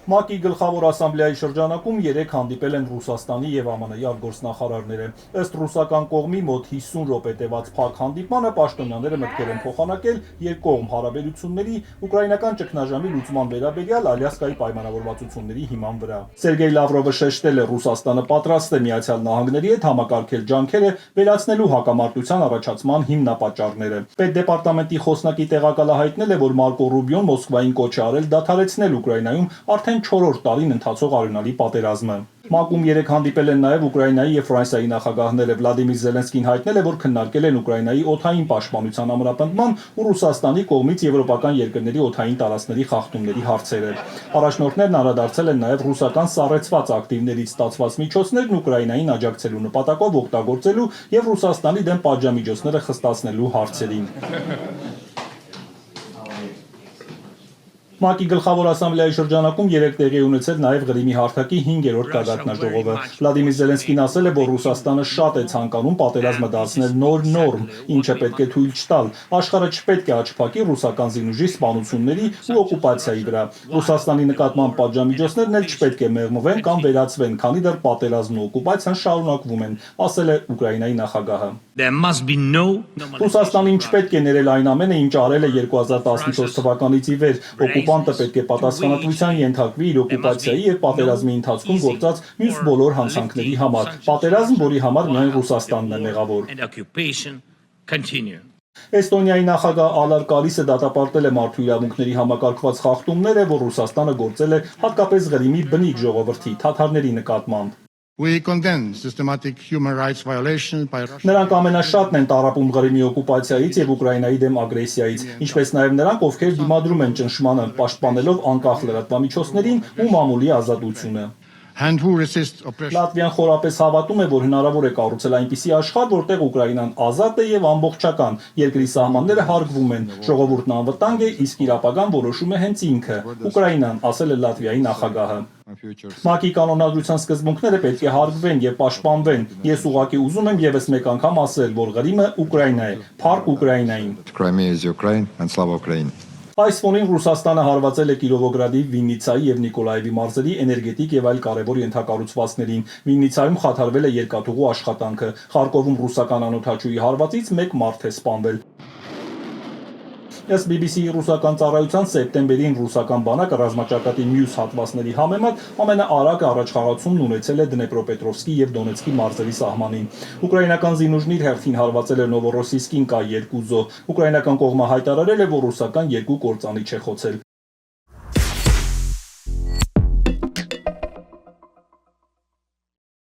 ՄԱԿ-ի գլխավոր ասամբլեայի շրջանակում 3 հանդիպել են Ռուսաստանի եւ ԱՄՆ-ի արտգործնախարարները։ Ըստ ռուսական կողմի մոտ 50 րոպե տևած փակ հանդիպմանը պաշտոնյաները մտքեր են փոխանակել երկկողմ հարաբերությունների ուկրաինական ճգնաժամի լուծման վերաբերյալ Ալյասկայի պայմանավորվածությունների հիման վրա։ Սերգեյ Լավրովը շեշտել է, Ռուսաստանը պատրաստ է Միացյալ Նահանգների հետ համակարգել ջանքերը վերացնելու հակամարտության առաջացման հիմնապատճառները։ Պետդեպարտամենտի խոսնակի տեղակալը հայտնել է, որ Մարկո Ռուբիոն Մոսկվային կոչ է արել դադարեցնել Ուկրաինայում արդեն 4-րդ տարին ընթացող արյունալի պատերազմը։ ՄԱԿ-ում 3 հանդիպել են նաև Ուկրաինայի եւ Ֆրանսիայի նախագահները։ Վլադիմիր Զելենսկին հայտնել է, որ քննարկել են Ուկրաինայի օդային պաշտպանության ամրապնդման ու Ռուսաստանի կողմից եվրոպական երկրների օդային տարածքների խախտումների հարցերը։ Առաջնորդներն անդրադարձել են նաև ռուսական սառեցված ակտիվներից ստացված միջոցներն Ուկրաինային աջակցելու նպատակով օգտագործելու եւ Ռուսաստանի դեմ պատժամիջոցները խստացնելու հարցերին։ ՄԱԿ-ի գլխավոր ասամբլեայի շրջանակում 3 տեղի ունեցել նաև Ղրիմի հարթակի 5-րդ գագաթնաժողովը։ Վլադիմիր Զելենսկին ասել է, որ Ռուսաստանը շատ է ցանկանում պատերազմը դարձնել նոր նորմ, ինչը պետք է թույլ չտալ։ Աշխարհը չպետք է աչփակի ռուսական զինուժի սպանությունների ու օկուպացիայի վրա։ Ռուսաստանի նկատմամբ պատժամիջոցներն էլ չպետք է մեղմվեն կամ վերացվեն, քանի դեռ պատերազմն ու օկուպացիան շարունակվում են, ասել է Ուկրաինայի նախագահը։ Ռուսաստանին չպետք է ներել այն ամենը, ինչ արել է 2014 թվականից ի վեր։ Օկուպանտը պետք է պատասխանատվության ենթարկվի իր օկուպացիայի եւ պատերազմի ընթացքում գործած մյուս բոլոր հանցանքների համար։ Պատերազմ, որի համար միայն Ռուսաստանն է մեղավոր։ Էստոնիայի նախագահ Ալար Կարիսը դատապարտել է մարդու իրավունքների համակարգված խախտումները, որ Ռուսաստանը գործել է հատկապես Ղրիմի բնիկ ժողովրդի թաթարների նկատմամբ։ Նրանք ամենաշատն են տառապում Ղրիմի օկուպացիայից եւ Ուկրաինայի դեմ ագրեսիայից, ինչպես նաեւ նրանք, ովքեր դիմադրում են ճնշմանը, պաշտպանելով անկախ լրատվամիջոցներին ու մամուլի ազատությունը։ Լատվիան խորապես հավատում է, որ հնարավոր է կառուցել այնպիսի աշխարհ, որտեղ Ուկրաինան ազատ է եւ ամբողջական, երկրի սահմանները հարգվում են, ժողովուրդն անվտանգ է, իսկ իր ապագան որոշում է հենց ինքը, Ուկրաինան, ասել է Լատվիայի նախագահը։ ՄԱԿ-ի կանոնադրության սկզբունքները պետք է հարգվեն եւ պաշտպանվեն։ Ես ուղղակի ուզում եմ եւս մեկ անգամ ասել, որ Ղրիմը Ուկրաինա է, փառք Ուկրաինային։ Այս ֆոնին Ռուսաստանը հարվածել է Կիրովոգրադի, Վիննիցայի եւ Նիկոլաևի մարզերի էներգետիկ եւ այլ կարևոր ենթակառուցվածքներին։ Վիննիցայում խաթարվել է երկաթուղու աշխատանքը։ Խարկովում ռուսական անօդաչուի հարվածից 1 մարդ է սպանվել։ Ըստ BBC-ի ռուսական ծառայության սեպտեմբերին ռուսական բանակը ռազմաճակատի մյուս հատվածների համեմատ ամենաարագ առաջխաղացումն ունեցել է Դնեպրոպետրովսկի եւ Դոնեցկի մարզերի սահմանին։ Ուկրաինական զինուժն իր հերթին հարվածել է Նովորոսիսկին K2 զոհ։ Ուկրաինական կողմը հայտարարել է, որ ռուսական 2 կործանիչ է խոցել։